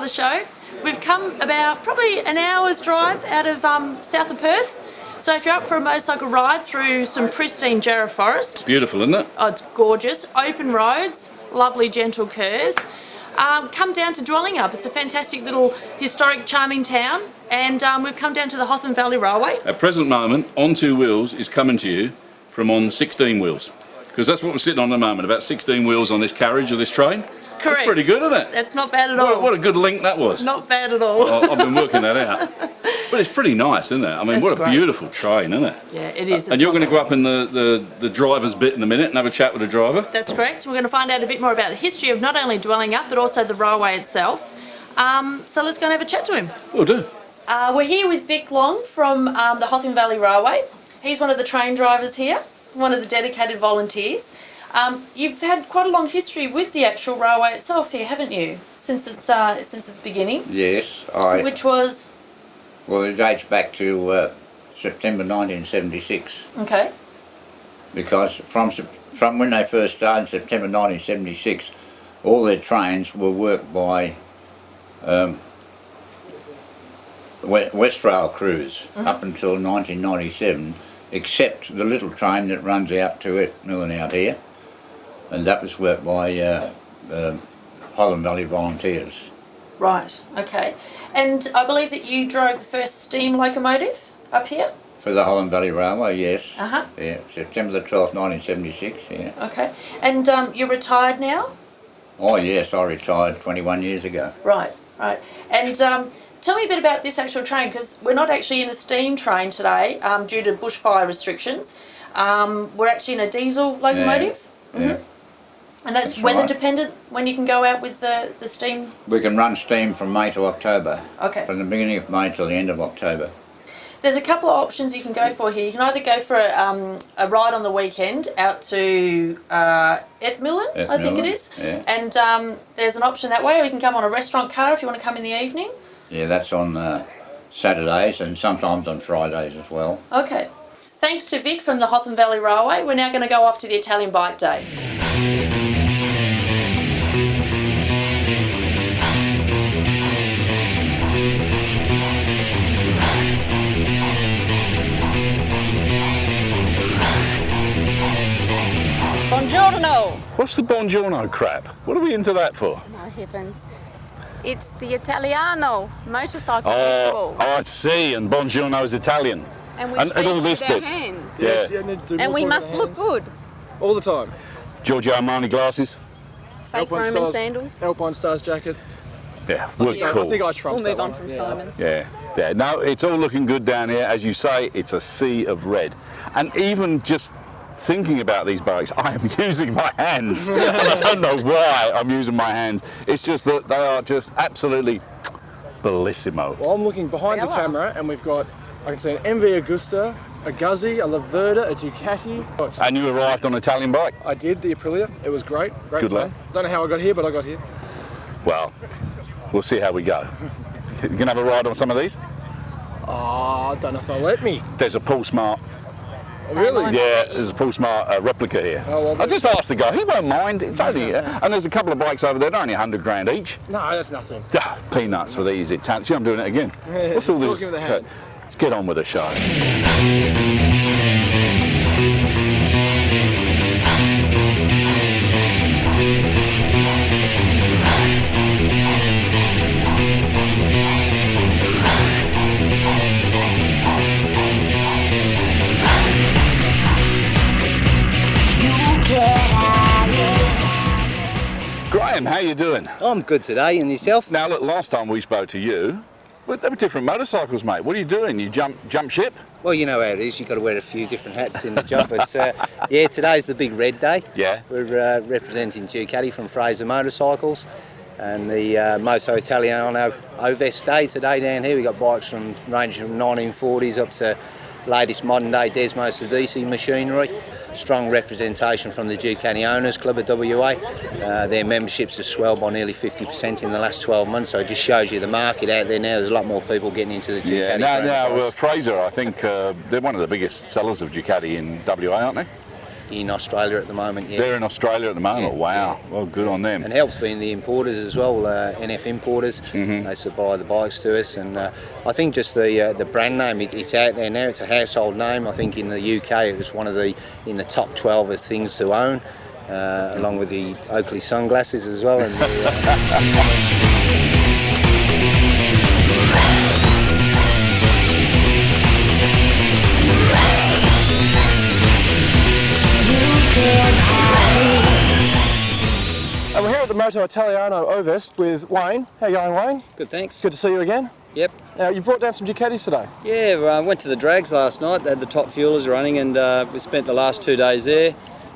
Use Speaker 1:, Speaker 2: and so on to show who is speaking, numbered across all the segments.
Speaker 1: the show. We've come about probably an hour's drive out of south of Perth. So if you're up for a motorcycle ride through some pristine Jarrah Forest.
Speaker 2: Beautiful, isn't it?
Speaker 1: Oh, it's gorgeous. Open roads, lovely gentle curves. Come down to Dwellingup. It's a fantastic little historic, charming town. And we've come down to the Hotham Valley Railway.
Speaker 2: At present moment, On Two Wheels is coming to you from on 16 wheels. Because that's what we're sitting on at the moment, about 16 wheels on this carriage of this train.
Speaker 1: Correct.
Speaker 2: That's pretty good, isn't it?
Speaker 1: That's not bad at all.
Speaker 2: What a good link that was.
Speaker 1: Not bad at all.
Speaker 2: I've been working that out. But it's pretty nice, isn't it? I mean,
Speaker 1: That's
Speaker 2: what a
Speaker 1: great.
Speaker 2: beautiful train, isn't it?
Speaker 1: Yeah, it is.
Speaker 2: And you're going to go up in the driver's bit in a minute and have a chat with the driver?
Speaker 1: That's correct. We're going to find out a bit more about the history of not only Dwellingup, but also the railway itself. So let's go and have a chat to him.
Speaker 2: We'll do.
Speaker 1: We're here with Vic Long from the Hotham Valley Railway. He's one of the train drivers here, one of the dedicated volunteers. You've had quite a long history with the actual railway itself here, haven't you? Since its beginning.
Speaker 3: Yes,
Speaker 1: Which was?
Speaker 3: Well, it dates back to September 1976.
Speaker 1: Okay.
Speaker 3: Because from when they first started in September 1976, all their trains were worked by West Rail crews up until 1997, except the little train that runs out to it, and out here, and that was worked by Hotham Valley volunteers.
Speaker 1: Right, okay. And I believe that you drove the first steam locomotive up here?
Speaker 3: For the Hotham Valley Railway, yes.
Speaker 1: Uh-huh.
Speaker 3: Yeah, September the 12th, 1976, yeah.
Speaker 1: Okay. And you're retired now?
Speaker 3: Oh yes, I retired 21 years ago.
Speaker 1: Right, right. And tell me a bit about this actual train, because we're not actually in a steam train today due to bushfire restrictions. We're actually in a diesel locomotive.
Speaker 3: Yeah. Mm-hmm.
Speaker 1: And that's weather dependent when you can go out with the steam?
Speaker 3: We can run steam from May to October.
Speaker 1: Okay.
Speaker 3: From the beginning of May till the end of October.
Speaker 1: There's a couple of options you can go for here. You can either go for a ride on the weekend out to Etmillen, I think it is.
Speaker 3: Yeah.
Speaker 1: And there's an option that way, or you can come on a restaurant car if you want to come in the evening.
Speaker 3: Yeah, that's on Saturdays and sometimes on Fridays as well.
Speaker 1: Okay. Thanks to Vic from the Hotham Valley Railway, we're now going to go off to the Italian Bike Day.
Speaker 4: Buongiorno!
Speaker 2: What's the buongiorno crap? What are we into that for?
Speaker 4: My heavens. It's the Italiano Motorcycle Festival.
Speaker 2: I see, and buongiorno is Italian.
Speaker 4: And we
Speaker 2: and
Speaker 4: speak
Speaker 2: all this
Speaker 4: with our
Speaker 2: bit.
Speaker 4: hands.
Speaker 2: Yeah.
Speaker 5: Yes, yeah, need to do
Speaker 4: And
Speaker 5: more
Speaker 4: we
Speaker 5: talk
Speaker 4: must
Speaker 5: with our
Speaker 4: look
Speaker 5: hands.
Speaker 4: good.
Speaker 5: All the time.
Speaker 2: Giorgio Armani glasses.
Speaker 4: Fake Roman sandals.
Speaker 5: Alpine Stars jacket.
Speaker 2: Yeah, look cool.
Speaker 5: I think I trumped
Speaker 4: We'll move
Speaker 5: that
Speaker 4: on
Speaker 5: one.
Speaker 4: from
Speaker 5: Yeah.
Speaker 4: Simon.
Speaker 2: Yeah. No, it's all looking good down here. As you say, it's a sea of red. And even just thinking about these bikes, I am using my hands. And I don't know why I'm using my hands. It's just that they are just absolutely bellissimo.
Speaker 5: Well, I'm looking behind the
Speaker 4: Bella.
Speaker 5: camera and we've got, I can see an MV Agusta, a Guzzi, a Laverda, a Ducati.
Speaker 2: And you arrived on an Italian bike?
Speaker 5: I did, the Aprilia. It was great. Great
Speaker 2: Good
Speaker 5: fun.
Speaker 2: luck.
Speaker 5: Don't know how I got here, but I got here.
Speaker 2: Well, we'll see how we go. You gonna have a ride on some of these?
Speaker 5: Oh, I don't know if they'll let me.
Speaker 2: There's a Paul Smart.
Speaker 5: Oh, really?
Speaker 2: Yeah, there's a Paul Smart replica here.
Speaker 5: Oh, well,
Speaker 2: I just asked the guy, he won't mind. It's only, and there's a couple of bikes over there, they're only 100 grand each.
Speaker 5: No, that's nothing.
Speaker 2: Peanuts for these Italians. See, I'm doing it again. What's all this?
Speaker 5: Talking with the hands.
Speaker 2: Let's get on with the show. Graham, how you doing?
Speaker 6: I'm good today, and yourself?
Speaker 2: Now, look, last time we spoke to you, but they were different motorcycles, mate. What are you doing? You jump ship?
Speaker 6: Well, you know how it is. You've got to wear a few different hats in the job. But yeah, today's the big red day.
Speaker 2: Yeah.
Speaker 6: We're representing Ducati from Fraser Motorcycles, and the Moto Italiano Ovest Day today down here. We've got bikes from ranging from 1940s up to latest modern day Desmo Sodisi machinery. Strong representation from the Ducati Owners Club of WA. Their memberships have swelled by nearly 50% in the last 12 months, so it just shows you the market out there now. There's a lot more people getting into the Ducati.
Speaker 2: Yeah, now Fraser, I think they're one of the biggest sellers of Ducati in WA, aren't they?
Speaker 6: in Australia at the moment. Yeah.
Speaker 2: They're in Australia at the moment.
Speaker 6: Yeah,
Speaker 2: Wow.
Speaker 6: yeah.
Speaker 2: Well, good on them.
Speaker 6: And helps being the importers as well, NF importers. They supply the bikes to us, and I think just the brand name, it's out there now. It's a household name. I think in the UK it was one of in the top 12 of things to own, along with the Oakley sunglasses as well. And
Speaker 5: And we're here at the Moto Italiano Ovest with Wayne. How you going, Wayne?
Speaker 7: Good, thanks.
Speaker 5: Good to see you again.
Speaker 7: Yep.
Speaker 5: Now, you brought down some Ducatis today.
Speaker 7: Yeah, I went to the drags last night. They had the top fuelers running, and we spent the last 2 days there.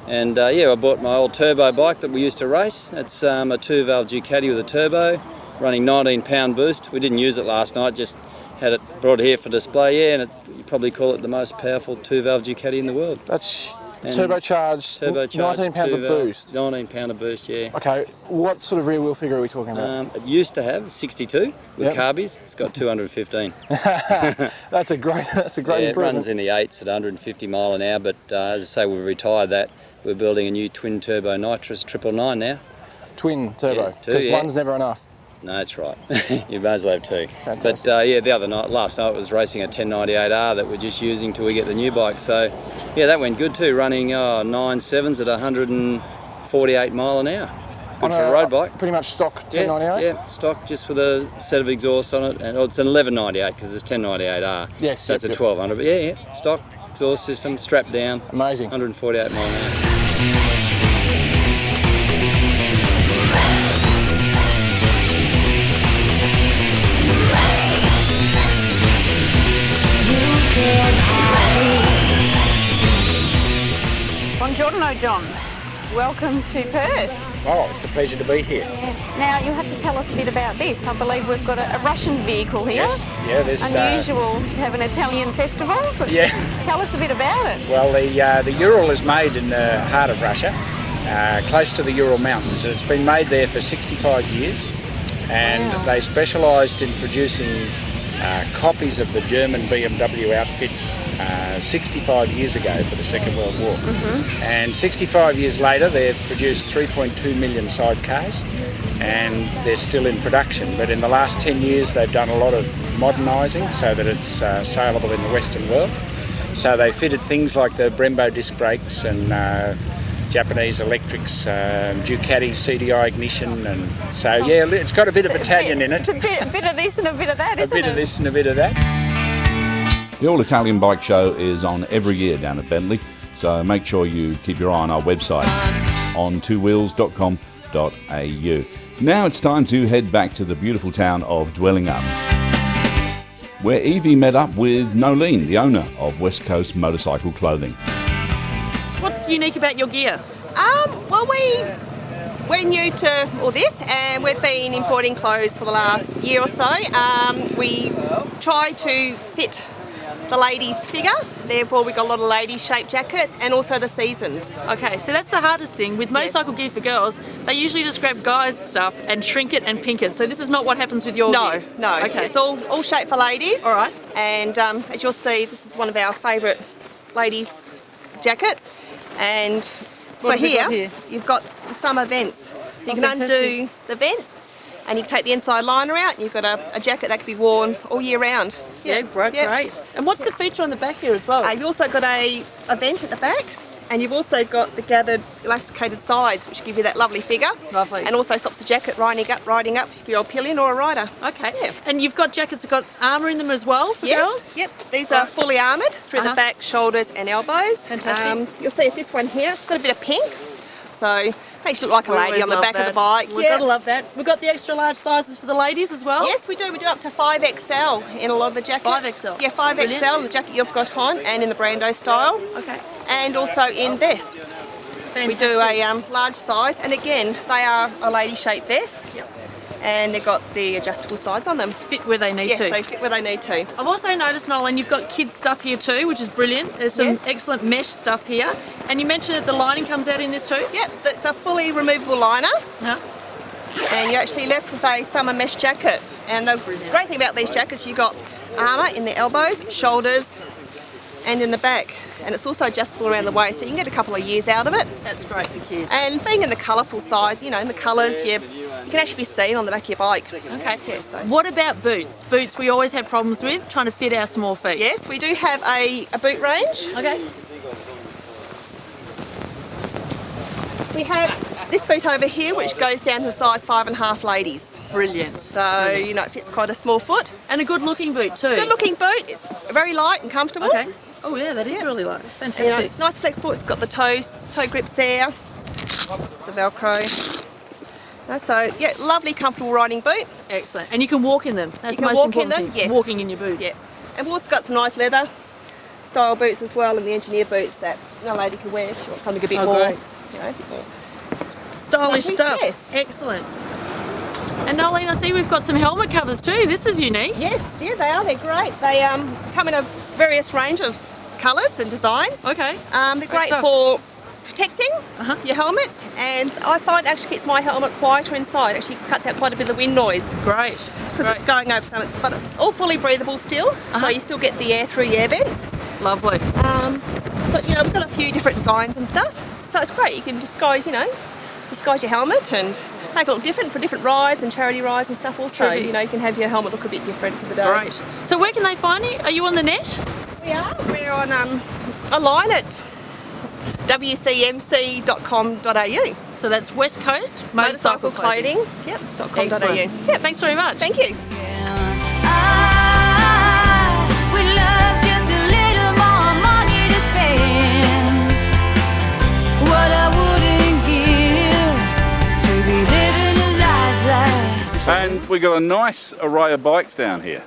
Speaker 7: And I bought my old turbo bike that we used to race. It's a 2-valve Ducati with a turbo, running 19-pound boost. We didn't use it last night, just had it brought here for display. Yeah, and you probably call it the most powerful 2-valve Ducati in the world.
Speaker 5: That's
Speaker 7: And
Speaker 5: turbocharged, 19 pounds of boost.
Speaker 7: 19 pound of boost, yeah.
Speaker 5: Okay, what sort of rear wheel figure are we talking about?
Speaker 7: It used to have 62 with
Speaker 5: Yep.
Speaker 7: carbies. It's got 215.
Speaker 5: That's a great
Speaker 7: Yeah, it
Speaker 5: improvement.
Speaker 7: runs in the 8s at 150 mile an hour, but as I say, we've retired that. We're building a new twin turbo nitrous 999 now.
Speaker 5: Twin turbo,
Speaker 7: Yeah, two,
Speaker 5: because
Speaker 7: yeah.
Speaker 5: one's never enough.
Speaker 7: No, that's right. You may as well have two.
Speaker 5: Fantastic.
Speaker 7: But the other night, last night, was racing a 1098R that we're just using till we get the new bike. So yeah, that went good too, running 9.7s at 148 mile an hour. It's good
Speaker 5: On
Speaker 7: for a road bike.
Speaker 5: Pretty much stock 1098?
Speaker 7: Yeah, stock, just with a set of exhausts on it. And it's an 1198 because it's 1098R.
Speaker 5: Yes,
Speaker 7: So it's a
Speaker 5: yep.
Speaker 7: 1200. But yeah, stock, exhaust system, strapped down.
Speaker 5: Amazing.
Speaker 7: 148 mile an hour.
Speaker 4: Buongiorno, John. Welcome to Perth.
Speaker 8: Oh, it's a pleasure to be here.
Speaker 4: Now, you have to tell us a bit about this. I believe we've got a Russian vehicle here.
Speaker 8: Yeah, there's
Speaker 4: Unusual to have an Italian festival, but
Speaker 8: Yeah.
Speaker 4: tell us a bit about it.
Speaker 8: well, the Ural is made in the heart of Russia, close to the Ural Mountains. It's been made there for 65 years, and
Speaker 4: Wow.
Speaker 8: they specialised in producing copies of the German BMW outfits 65 years ago for the Second World War. And 65 years later, they've produced 3.2 million sidecars, and they're still in production. But in the last 10 years, they've done a lot of modernising so that it's saleable in the Western world. So they fitted things like the Brembo disc brakes and Japanese electrics, Ducati CDI ignition, and so yeah, it's got a bit of Italian in it.
Speaker 4: It's a bit of this and a bit of that,
Speaker 8: A
Speaker 4: isn't
Speaker 8: bit
Speaker 4: it?
Speaker 8: of this and a bit of that.
Speaker 2: The All Italian Bike Show is on every year down at Bentley, so make sure you keep your eye on our website on twowheels.com.au. Now it's time to head back to the beautiful town of Dwellingup, where Evie met up with Nolene, the owner of West Coast Motorcycle Clothing.
Speaker 1: What's unique about your gear?
Speaker 9: Well, we're new to all this, and we've been importing clothes for the last year or so. We try to fit the ladies' figure, therefore we've got a lot of ladies-shaped jackets, and also the seasons.
Speaker 1: Okay, so that's the hardest thing. With motorcycle gear for girls, they usually just grab guys' stuff and shrink it and pink it. So this is not what happens with your gear?
Speaker 9: No.
Speaker 1: Okay.
Speaker 9: It's all shaped for ladies.
Speaker 1: All right.
Speaker 9: And as you'll see, this is one of our favourite ladies' jackets. And
Speaker 1: What
Speaker 9: for
Speaker 1: have we got
Speaker 9: here,
Speaker 1: here?
Speaker 9: you've got the summer vents. So you can
Speaker 1: fantastic.
Speaker 9: undo the vents, and you can take the inside liner out, and you've got a jacket that can be worn all year round.
Speaker 1: Yeah, great. And what's the feature on the back here as well?
Speaker 9: You've also got a vent at the back, and you've also got the gathered elasticated sides, which give you that lovely figure.
Speaker 1: Lovely.
Speaker 9: And also stops the jacket riding up if you're a pillion or a rider.
Speaker 1: Okay.
Speaker 9: Yeah.
Speaker 1: And you've got jackets that got armour in them as well for girls?
Speaker 9: Yep. These are fully armoured through
Speaker 1: Uh-huh.
Speaker 9: the back, shoulders and elbows.
Speaker 1: Fantastic.
Speaker 9: You'll see this one here, it's got a bit of pink. So makes you look like a
Speaker 1: We
Speaker 9: lady
Speaker 1: always
Speaker 9: on the
Speaker 1: love
Speaker 9: back of
Speaker 1: that.
Speaker 9: the bike.
Speaker 1: We've got to love that. We've got the extra large sizes for the ladies as well?
Speaker 9: Yes, we do. We do up to 5XL in a lot of the jackets.
Speaker 1: 5XL?
Speaker 9: Yeah, 5XL
Speaker 1: Brilliant.
Speaker 9: in the jacket you've got on, and in the Brando style.
Speaker 1: Okay.
Speaker 9: And also in vests.
Speaker 1: Fantastic.
Speaker 9: We do a large size, and again, they are a lady-shaped vest.
Speaker 1: Yep.
Speaker 9: And they've got the adjustable sides on them.
Speaker 1: Fit where they need
Speaker 9: Yes,
Speaker 1: to.
Speaker 9: they fit where they need to.
Speaker 1: I've also noticed, Nolan, you've got kids stuff here too, which is brilliant. There's some
Speaker 9: Yes.
Speaker 1: excellent mesh stuff here. And you mentioned that the lining comes out in this too?
Speaker 9: Yep, it's a fully removable liner.
Speaker 1: Yeah.
Speaker 9: And you're actually left with a summer mesh jacket. And the great thing about these jackets, you've got armour in the elbows, shoulders, and in the back. And it's also adjustable around the waist, so you can get a couple of years out of it.
Speaker 1: That's great for kids.
Speaker 9: And being in the colourful sides, you know, in the colours, you can actually be seen on the back of your bike.
Speaker 1: Okay.
Speaker 9: Yeah, so.
Speaker 1: What about boots? Boots we always have problems with, trying to fit our small feet.
Speaker 9: Yes, we do have a boot range.
Speaker 1: Okay.
Speaker 9: We have this boot over here, which goes down to a size 5.5 ladies.
Speaker 1: Brilliant.
Speaker 9: So, you know, it fits quite a small foot.
Speaker 1: And a good looking boot too.
Speaker 9: Good looking boot. It's very light and comfortable.
Speaker 1: Okay. Oh yeah, that is really light. Fantastic.
Speaker 9: You know, it's nice flexible. It's got the toe grips there. It's the Velcro. So yeah, lovely comfortable riding boot.
Speaker 1: Excellent. And you can walk in them. That's
Speaker 9: You
Speaker 1: the
Speaker 9: can
Speaker 1: most
Speaker 9: walk
Speaker 1: important
Speaker 9: in them,
Speaker 1: thing.
Speaker 9: yes.
Speaker 1: Walking in your boots.
Speaker 9: Yeah. And we've also got some nice leather style boots as well, and the engineer boots that a lady can wear if she wants something a bit more,
Speaker 1: great.
Speaker 9: you know, a bit more.
Speaker 1: Stylish
Speaker 9: Lovely,
Speaker 1: stuff.
Speaker 9: yes.
Speaker 1: Excellent. And Nolene, I see we've got some helmet covers too. This is unique.
Speaker 9: Yes, yeah, they are. They're great. They come in a various range of colours and designs.
Speaker 1: Okay.
Speaker 9: They're great
Speaker 1: stuff.
Speaker 9: for protecting your helmets, and I find it actually keeps my helmet quieter inside. It actually cuts out quite a bit of wind noise
Speaker 1: Great.
Speaker 9: because it's going over something. But it's all fully breathable still, so you still get the air through the air vents.
Speaker 1: Lovely.
Speaker 9: But you know, we've got a few different designs and stuff, so it's great. You can disguise your helmet and make it look different for different rides and charity rides and stuff. Also,
Speaker 1: True.
Speaker 9: you know, you can have your helmet look a bit different for the day.
Speaker 1: Great. So where can they find you? Are you on the net?
Speaker 9: We are. We're on online at wcmc.com.au.
Speaker 1: So that's West Coast
Speaker 9: Motorcycle Clothing. Yep. .com.au.
Speaker 1: Excellent.
Speaker 9: Yep.
Speaker 1: Thanks very much.
Speaker 9: Thank you.
Speaker 2: And we got a nice array of bikes down here,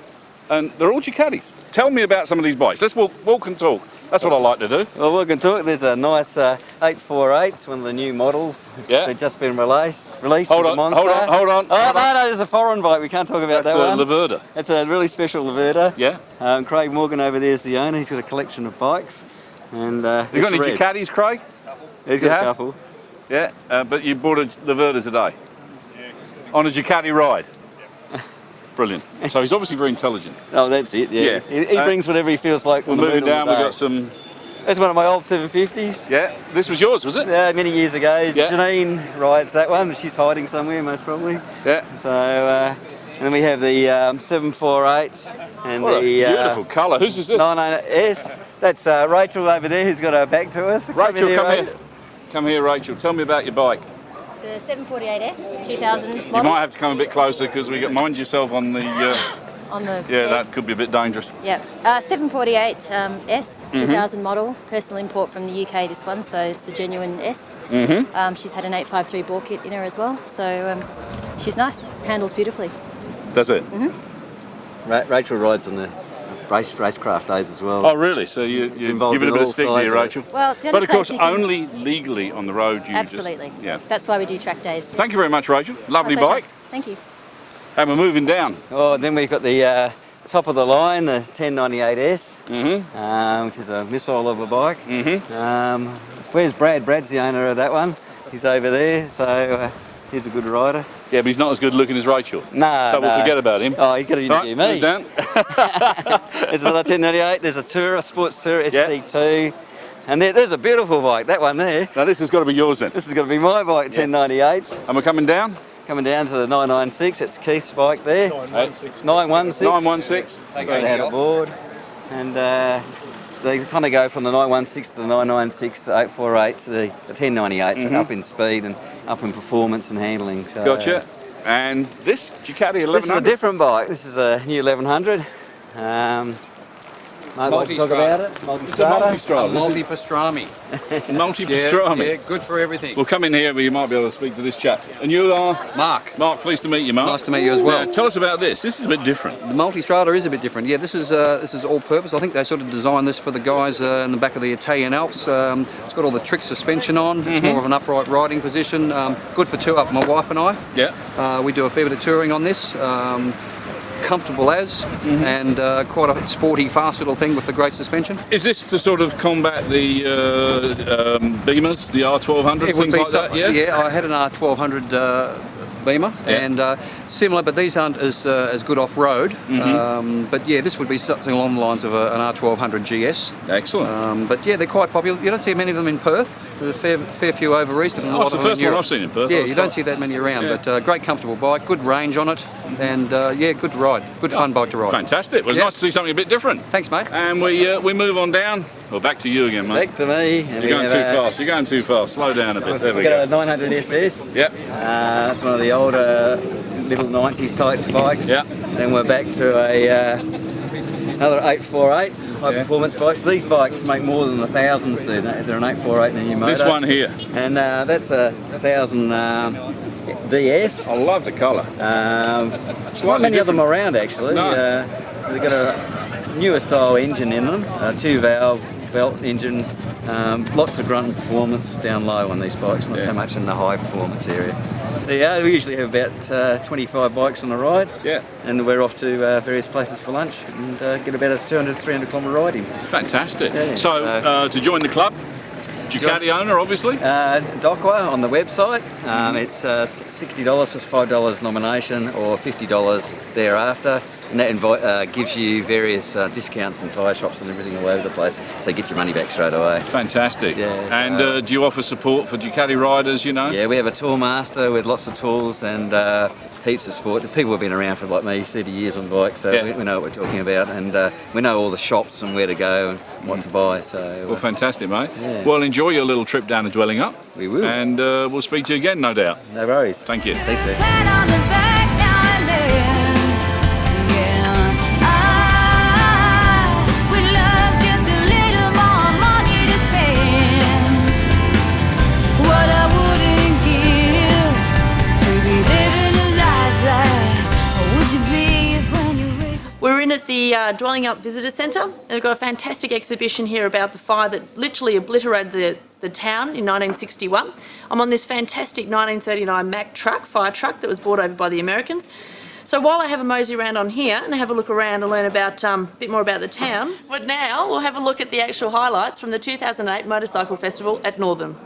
Speaker 2: and they're all Ducatis. Tell me about some of these bikes. Let's walk and talk. That's what I like to do.
Speaker 10: Well, we can talk. There's a nice 848, one of the new models. It's just been released.
Speaker 2: Hold
Speaker 10: as a
Speaker 2: on,
Speaker 10: monster.
Speaker 2: hold on.
Speaker 10: Oh, no, there's a foreign bike. We can't talk about
Speaker 2: That's
Speaker 10: that one.
Speaker 2: a Laverda.
Speaker 10: It's a really special Laverda.
Speaker 2: Yeah.
Speaker 10: Craig Morgan over there is the owner. He's got a collection of bikes. And
Speaker 2: You got any Ducatis, Craig?
Speaker 10: He's
Speaker 2: You
Speaker 10: got
Speaker 2: have?
Speaker 10: a couple.
Speaker 2: Yeah, but you bought a Laverda today? On a Ducati ride? Brilliant. So he's obviously very intelligent.
Speaker 10: Oh, that's it, yeah. He brings whatever he feels like.
Speaker 2: We're
Speaker 10: on the
Speaker 2: moving
Speaker 10: mood on
Speaker 2: down,
Speaker 10: the
Speaker 2: we've
Speaker 10: day.
Speaker 2: got some...
Speaker 10: That's one of my old 750s.
Speaker 2: Yeah, this was yours, was it?
Speaker 10: Yeah, many years ago.
Speaker 2: Yeah.
Speaker 10: Janine rides that one, but she's hiding somewhere most probably.
Speaker 2: Yeah.
Speaker 10: So, and then we have the 748s and
Speaker 2: What a
Speaker 10: the
Speaker 2: beautiful colour. Whose is this?
Speaker 10: 99S. That's Rachel over there who's got her back to us.
Speaker 2: Rachel, come here.
Speaker 10: Rachel.
Speaker 2: Come here, Rachel. Tell me about your bike.
Speaker 11: It's a 748S 2000 model.
Speaker 2: You might have to come a bit closer because we got mind yourself on the.
Speaker 11: On the
Speaker 2: Yeah, that could be a bit dangerous.
Speaker 11: Yeah, 748S 2000 model, personal import from the UK. This one, so it's the genuine S. She's had an 853 bore kit in her as well, so she's nice. Handles beautifully.
Speaker 2: That's it.
Speaker 10: Rachel rides on the racecraft days as well.
Speaker 2: Oh, really? So you give
Speaker 10: involved
Speaker 2: it a
Speaker 10: in
Speaker 2: bit of
Speaker 10: all
Speaker 2: stick, do you,
Speaker 10: sides of
Speaker 2: Rachel?
Speaker 11: Well, it's the
Speaker 2: But
Speaker 11: only
Speaker 2: of course,
Speaker 11: place you can-
Speaker 2: only legally on the road. You
Speaker 11: Absolutely.
Speaker 2: Just, yeah.
Speaker 11: That's why we do track days.
Speaker 2: Thank you very much, Rachel. Lovely
Speaker 11: My pleasure.
Speaker 2: bike.
Speaker 11: Thank you.
Speaker 2: And we're moving down.
Speaker 10: Oh, and then we've got the top of the line, the 1098S, which is a missile of a bike. Where's Brad? Brad's the owner of that one. He's over there, so he's a good rider.
Speaker 2: Yeah, but he's not as good looking as Rachel.
Speaker 10: No,
Speaker 2: So we'll forget about him.
Speaker 10: Oh, you've got to interview
Speaker 2: Right,
Speaker 10: me.
Speaker 2: move down.
Speaker 10: There's another 1098. There's a Tourer, Sports Tourer ST2. And there's a beautiful bike, that one there.
Speaker 2: Now this has got to be yours then.
Speaker 10: This has got to be my bike, 1098.
Speaker 2: And we're coming down?
Speaker 10: Coming down to the 996, it's Keith's bike there. 916.
Speaker 2: 916.
Speaker 10: Got it out of board. And they kind of go from the 916 to the 996 to 848 to the 1098, so up in speed and up in performance and handling. So,
Speaker 2: Gotcha. And this Ducati 1100?
Speaker 10: This is a different bike. This is a new 1100. Mate, like to talk about it?
Speaker 2: It's a multi-strada.
Speaker 12: Multi-pastrami.
Speaker 2: Multi-pastrami.
Speaker 12: Yeah, good for everything.
Speaker 2: We'll come in here where you might be able to speak to this chap. And you are?
Speaker 12: Mark.
Speaker 2: Mark, pleased to meet you, Mark.
Speaker 12: Nice to meet you as well.
Speaker 2: Now, tell us about this. This is a bit different.
Speaker 12: The multi-strada is a bit different. Yeah, this is all-purpose. I think they sort of designed this for the guys in the back of the Italian Alps. It's got all the trick suspension on. It's more of an upright riding position. Good for two up, my wife and I.
Speaker 2: Yeah.
Speaker 12: We do a fair bit of touring on this. Comfortable as, and quite a sporty, fast little thing with the great suspension.
Speaker 2: Is this to sort of combat the Beamers, the R1200, things like that? Yeah.
Speaker 12: Yeah, I had an R1200 Beamer, and similar, but these aren't as good off-road. But yeah, this would be something along the lines of an R1200 GS.
Speaker 2: Excellent.
Speaker 12: But yeah, they're quite popular. You don't see many of them in Perth. There's a fair few over east. And a lot
Speaker 2: It's the
Speaker 12: of them
Speaker 2: first
Speaker 12: in
Speaker 2: one
Speaker 12: Europe.
Speaker 2: I've seen in Perth.
Speaker 12: Yeah, you don't see that many around, but great comfortable bike, good range on it, and yeah, good ride, good fun bike to ride.
Speaker 2: Fantastic. Well, it's nice to see something a bit different.
Speaker 12: Thanks, mate.
Speaker 2: And we move on down. Well, back to you again, mate.
Speaker 10: Back to me.
Speaker 2: You're going too fast. You're going too fast. Slow down a bit. There we
Speaker 10: We've
Speaker 2: go.
Speaker 10: got a 900 SS.
Speaker 2: Yep.
Speaker 10: That's one of the older little 90s types bikes.
Speaker 2: Yeah.
Speaker 10: Then we're back to another 848 high performance bikes. These bikes make more than the thousands do. They're an 848 and a new motor.
Speaker 2: This one here.
Speaker 10: And that's a 1000 DS.
Speaker 2: I love the colour.
Speaker 10: Not many of them around actually.
Speaker 2: No.
Speaker 10: They've got a newer style engine in them, a 2-valve belt engine. Lots of grunt and performance down low on these bikes, not so much in the high performance area. Yeah, we usually have about 25 bikes on a ride.
Speaker 2: Yeah.
Speaker 10: And we're off to various places for lunch and get about a 200, 300 kilometre ride in.
Speaker 2: Fantastic.
Speaker 10: Yeah,
Speaker 2: so to join the club, Ducati owner, obviously.
Speaker 10: Docwa on the website. It's $60 plus $5 nomination or $50 thereafter. And that gives you various discounts and tyre shops and everything all over the place. So you get your money back straight away.
Speaker 2: Fantastic.
Speaker 10: Yeah,
Speaker 2: and do you offer support for Ducati riders, you know?
Speaker 10: Yeah, we have a tour master with lots of tools and heaps of support. The people have been around for like me 30 years on bikes, so we know what we're talking about, and we know all the shops and where to go and what to buy. So
Speaker 2: well, fantastic, mate.
Speaker 10: Yeah.
Speaker 2: Well, enjoy your little trip down to Dwelling Up.
Speaker 10: We will.
Speaker 2: And we'll speak to you again, no doubt.
Speaker 10: No worries.
Speaker 2: Thank you.
Speaker 10: Thanks, man.
Speaker 1: We're in at the Dwelling Up Visitor Centre, and we've got a fantastic exhibition here about the fire that literally obliterated the town in 1961. I'm on this fantastic 1939 Mack fire truck that was brought over by the Americans. So while I have a mosey around on here and have a look around and learn about a bit more about the town, but now we'll have a look at the actual highlights from the 2008 Motorcycle Festival at Northam.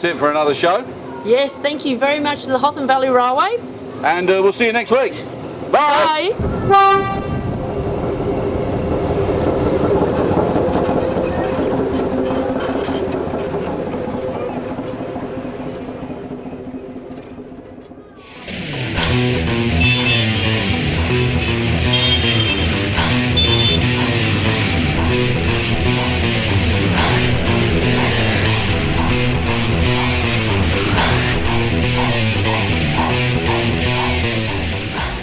Speaker 2: that's it for another show.
Speaker 1: Yes, thank you very much to the Hotham Valley Railway.
Speaker 2: And we'll see you next week. Bye.
Speaker 1: Bye.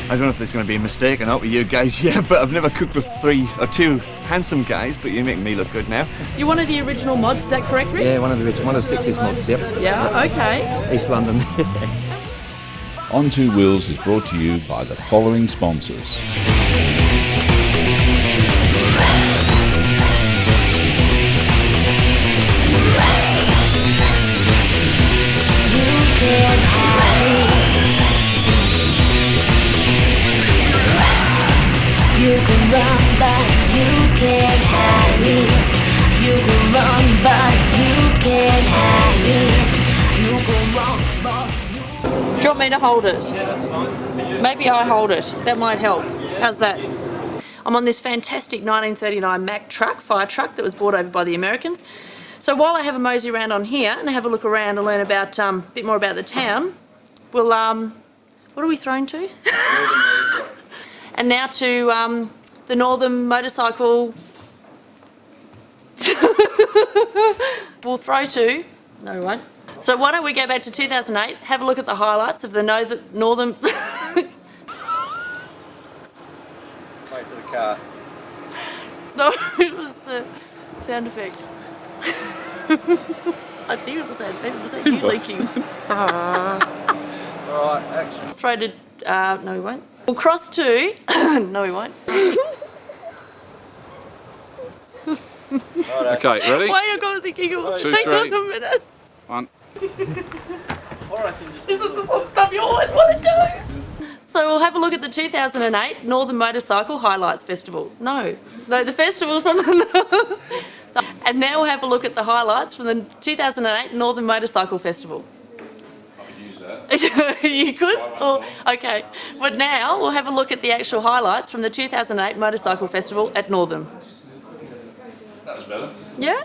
Speaker 13: I don't know if there's going to be a mistake or not with you guys yet, but I've never cooked with 3 or 2 handsome guys, but you're making me look good now.
Speaker 1: You're one of the original mods, is that correct, Rick?
Speaker 14: Yeah, one of the 60s mods, yep.
Speaker 1: Yeah, okay.
Speaker 14: East London.
Speaker 2: On Two Wheels is brought to you by the following sponsors.
Speaker 15: You can run, but you can't hide me. You can run, but you can't hide me. You can run, but
Speaker 1: Do you want me to hold it? Yeah, that's fine. Maybe I hold it. That might help. How's that? I'm on this fantastic 1939 Mack truck, fire truck, that was brought over by the Americans. So while I have a mosey around on here and have a look around and learn about a bit more about the town, we'll what are we thrown to? And now to the Northern Motorcycle. We'll throw to. No, we won't. So why don't we go back to 2008, have a look at the highlights of the Northern.
Speaker 10: Wait for the car.
Speaker 1: No, it was the sound effect. I think it was the sound effect. Was that you leaking?
Speaker 10: Alright, action.
Speaker 1: Throw to. No, we won't. We'll cross to. No, we won't.
Speaker 2: Okay, ready?
Speaker 1: Wait, I've got to thinking of it.
Speaker 2: 2,
Speaker 1: Hang
Speaker 2: 3.
Speaker 1: on a minute.
Speaker 2: 1.
Speaker 1: This is the sort of stuff you always want to do. So we'll have a look at the 2008 Northern Motorcycle Highlights Festival. No, the festival's from the. And now we'll have a look at the highlights from the 2008 Northern Motorcycle Festival. You could? Oh, okay. But now we'll have a look at the actual highlights from the 2008 Motorcycle Festival at Northern.
Speaker 2: That was better.
Speaker 1: Yeah?